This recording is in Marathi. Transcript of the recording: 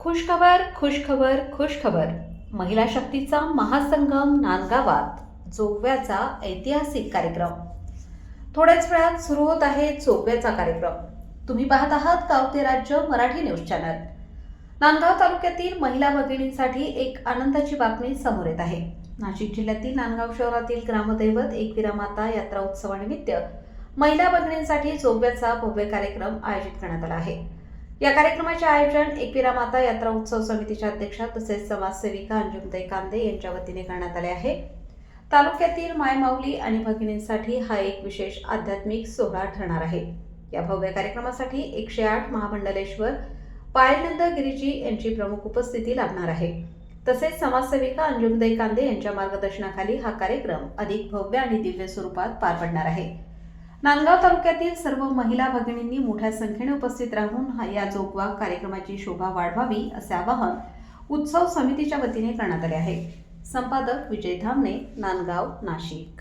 खुशखबर खुशखबर खुशखबर. महिला शक्तीचा महासंगम नांदगावात जोगव्याचा ऐतिहासिक कार्यक्रम. थोड्याच वेळात सुरू होत आहे जोगव्याचा कार्यक्रम. तुम्ही पाहत आहात गाव ते राज्य मराठी न्यूज चॅनल. नांदगाव तालुक्यातील महिला भगिनींसाठी एक आनंदाची बातमी समोर येत आहे. नाशिक जिल्ह्यातील नांदगाव शहरातील ग्रामदैवत एकविरा माता यात्रा उत्सवानिमित्त महिला भगिनींसाठी जोगव्याचा भव्य कार्यक्रम आयोजित करण्यात आला आहे. या कार्यक्रमाचे आयोजन एकविरा माता यात्रा उत्सव समितीच्या अध्यक्षा तसेच समाजसेविका अंजुमताई कांदे यांच्या वतीने करण्यात आले आहे. तालुक्यातील मायमाऊली आणि भगिनींसाठी हा एक विशेष आध्यात्मिक सोहळा ठरणार आहे. या भव्य कार्यक्रमासाठी 108 महामंडलेश्वर पायलनंद गिरीजी यांची प्रमुख उपस्थिती लाभणार आहे. तसेच समाजसेविका अंजुमताई कांदे यांच्या मार्गदर्शनाखाली हा कार्यक्रम अधिक भव्य आणि दिव्य स्वरूपात पार पडणार आहे. नांदगाव तालुक्यातील सर्व महिला भगिनींनी मोठ्या संख्येने उपस्थित राहून या जोगवा कार्यक्रमाची शोभा वाढवावी असे आवाहन उत्सव समितीच्या वतीने करण्यात आले आहे. संपादक विजय धामणे, नांदगाव, नाशिक.